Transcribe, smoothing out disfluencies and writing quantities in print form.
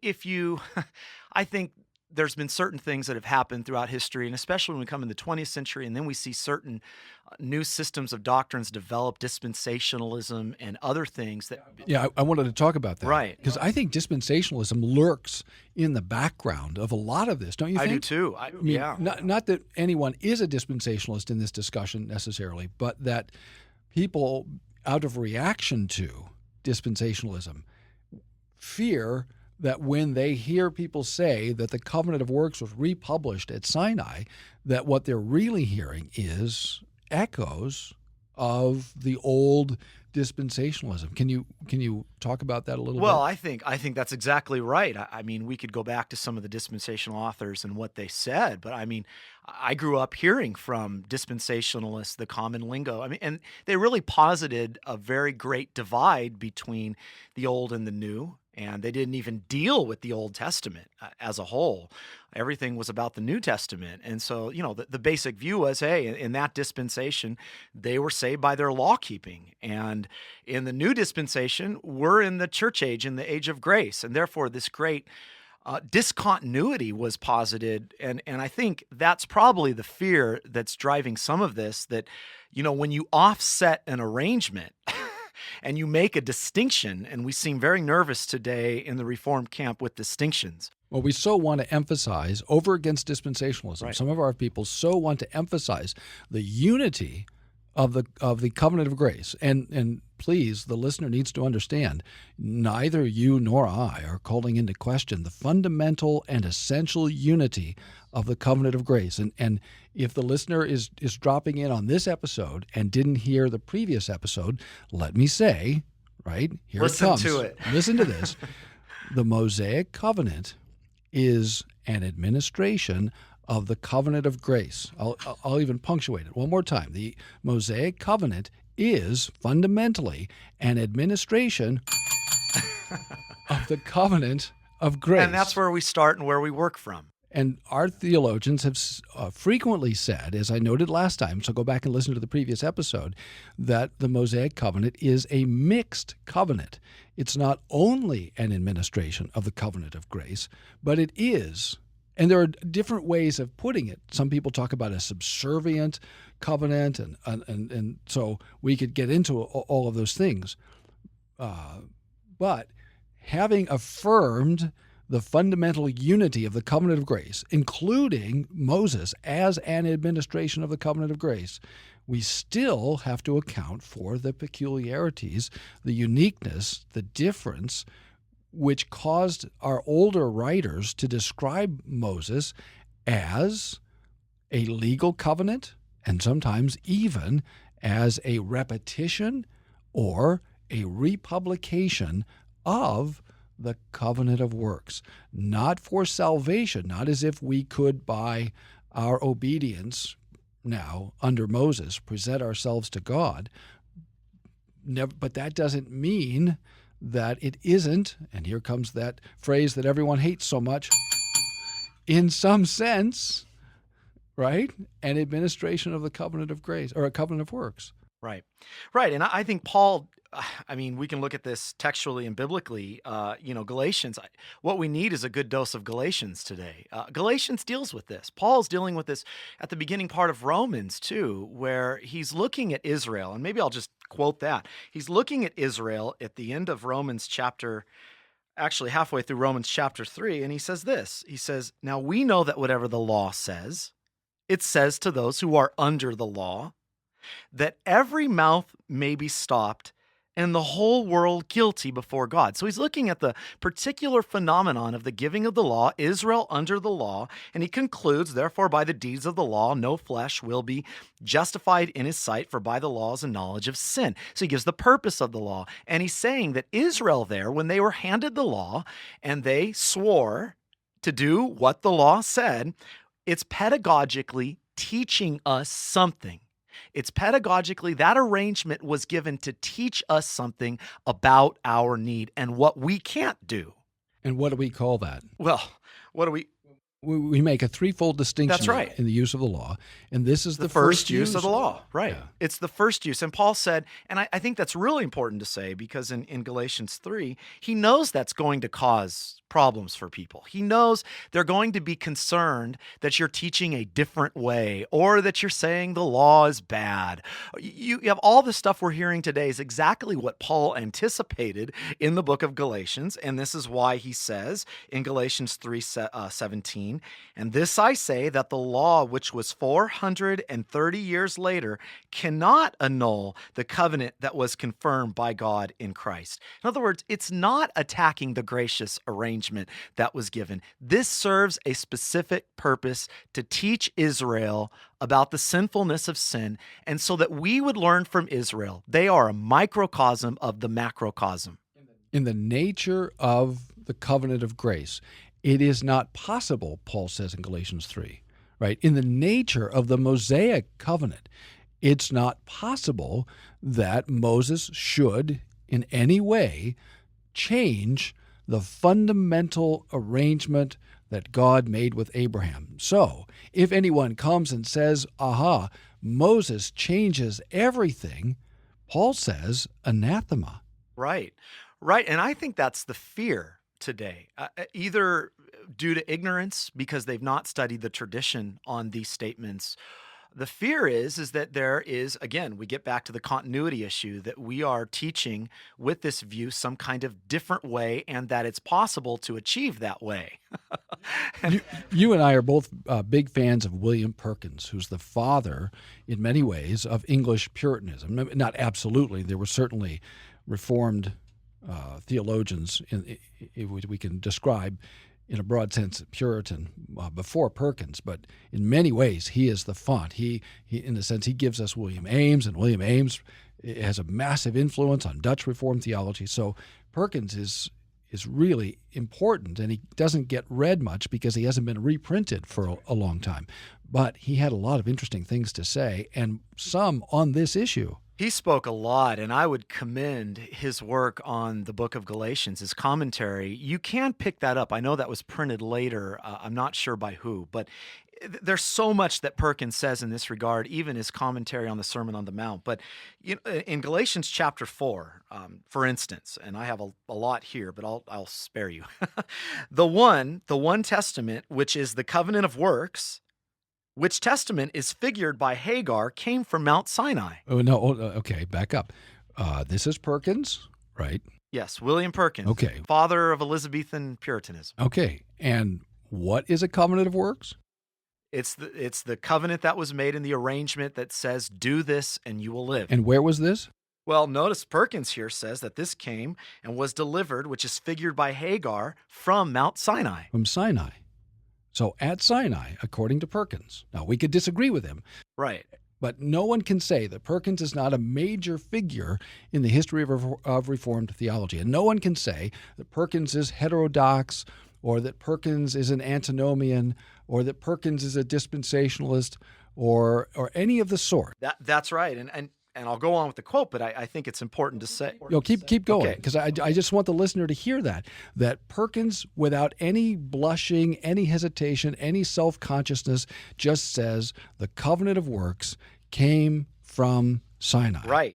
if you I think there's been certain things that have happened throughout history, and especially when we come in the 20th century, and then we see certain new systems of doctrines develop, dispensationalism and other things that Yeah, I wanted to talk about that right. because I think dispensationalism lurks in the background of a lot of this, don't you I do think? too. I mean, Yeah. not that anyone is a dispensationalist in this discussion necessarily, but that people, out of reaction to dispensationalism, fear that when they hear people say that the covenant of works was republished at Sinai, that what they're really hearing is echoes of the old dispensationalism. Can you talk about that a little Well, bit? I think that's exactly right. I mean, we could go back to some of the dispensational authors and what they said, but I mean, I grew up hearing from dispensationalists the common lingo. I mean, and they really posited a very great divide between the old and the new, and they didn't even deal with the Old Testament as a whole. Everything was about the New Testament. And so, the basic view was, hey, in that dispensation, they were saved by their law keeping. And in the new dispensation, we're in the church age, in the age of grace. And therefore, this great discontinuity was posited. And I think that's probably the fear that's driving some of this, that, when you offset an arrangement, and you make a distinction, and we seem very nervous today in the Reformed camp with distinctions. Well, we so want to emphasize over against dispensationalism. Right. Some of our people so want to emphasize the unity of the covenant of grace. And please, the listener needs to understand, neither you nor I are calling into question the fundamental and essential unity of the covenant of grace. And if the listener is dropping in on this episode and didn't hear the previous episode, let me say, right, here Listen it comes. to it. Listen to this. The Mosaic covenant is an administration of the covenant of grace. I'll even punctuate it one more time. The Mosaic covenant is fundamentally an administration of the covenant of grace. And that's where we start and where we work from. And our theologians have frequently said, as I noted last time, so go back and listen to the previous episode, that the Mosaic covenant is a mixed covenant. It's not only an administration of the covenant of grace, but it is, and there are different ways of putting it. Some people talk about a subservient covenant, and so we could get into all of those things. But having affirmed the fundamental unity of the covenant of grace, including Moses as an administration of the covenant of grace, we still have to account for the peculiarities, the uniqueness, the difference, which caused our older writers to describe Moses as a legal covenant and sometimes even as a repetition or a republication of the covenant of works, not for salvation, not as if we could, by our obedience now under Moses, present ourselves to God. But that doesn't mean that it isn't, and here comes that phrase that everyone hates so much, in some sense, right, an administration of the covenant of grace or a covenant of works. Right. Right. And I think Paul, I mean, we can look at this textually and biblically. Galatians, what we need is a good dose of Galatians today. Galatians deals with this. Paul's dealing with this at the beginning part of Romans too, where he's looking at Israel. And maybe I'll just quote that. He's looking at Israel at the end of actually halfway through Romans chapter 3, and he says this. He says, "Now we know that whatever the law says, it says to those who are under the law, that every mouth may be stopped and the whole world guilty before God." So he's looking at the particular phenomenon of the giving of the law, Israel under the law, and he concludes, therefore, by the deeds of the law, no flesh will be justified in his sight, for by the law is a knowledge of sin. So he gives the purpose of the law. And he's saying that Israel there, when they were handed the law and they swore to do what the law said, it's pedagogically teaching us something. It's pedagogically, that arrangement was given to teach us something about our need and what we can't do. And what do we call that? Well, what do we? We make a threefold distinction That's right. in the use of the law, and this is The first use of the law, right? Yeah. It's the first use. And Paul said, and I think that's really important to say, because in Galatians 3, he knows that's going to cause problems for people. He knows they're going to be concerned that you're teaching a different way or that you're saying the law is bad. You have all the stuff we're hearing today is exactly what Paul anticipated in the book of Galatians. And this is why he says in Galatians 3:17, and this I say, that the law, which was 430 years later, cannot annul the covenant that was confirmed by God in Christ. In other words, it's not attacking the gracious arrangement that was given. This serves a specific purpose to teach Israel about the sinfulness of sin, and so that we would learn from Israel. They are a microcosm of the macrocosm. In the nature of the covenant of grace, it is not possible, Paul says in Galatians 3, right? In the nature of the Mosaic covenant, it's not possible that Moses should in any way change the fundamental arrangement that God made with Abraham. So, if anyone comes and says, aha, Moses changes everything, Paul says, anathema. Right, right. And I think that's the fear today, either due to ignorance because they've not studied the tradition on these statements. The fear is that there is, again, we get back to the continuity issue, that we are teaching with this view some kind of different way and that it's possible to achieve that way. You and I are both big fans of William Perkins, who's the father, in many ways, of English Puritanism. Not absolutely. There were certainly Reformed theologians we can describe in a broad sense, Puritan before Perkins, but in many ways he is the font. He in a sense, he gives us William Ames, and William Ames has a massive influence on Dutch Reformed theology. So Perkins is really important, and he doesn't get read much because he hasn't been reprinted for a long time. But he had a lot of interesting things to say, and some on this issue. He spoke a lot, and I would commend his work on the book of Galatians, his commentary. You can pick that up. I know that was printed later. I'm not sure by who, but there's so much that Perkins says in this regard, even his commentary on the Sermon on the Mount. But in Galatians chapter 4, for instance, and I have a lot here, but I'll spare you. The one testament, which is the covenant of works, which testament is figured by Hagar, came from Mount Sinai. Oh, no. Okay, back up. This is Perkins, right? Yes, William Perkins. Okay. Father of Elizabethan Puritanism. Okay. And what is a covenant of works? It's the covenant that was made in the arrangement that says, do this and you will live. And where was this? Well, notice Perkins here says that this came and was delivered, which is figured by Hagar, from Mount Sinai. From Sinai. So at Sinai, according to Perkins. Now, we could disagree with him. Right. But no one can say that Perkins is not a major figure in the history of Reformed theology. And no one can say that Perkins is heterodox, or that Perkins is an antinomian, or that Perkins is a dispensationalist, or any of the sort. That's right. And I'll go on with the quote, but I think it's important to say. Keep going, because Okay. I just want the listener to hear that Perkins, without any blushing, any hesitation, any self-consciousness, just says the covenant of works came from Sinai. Right.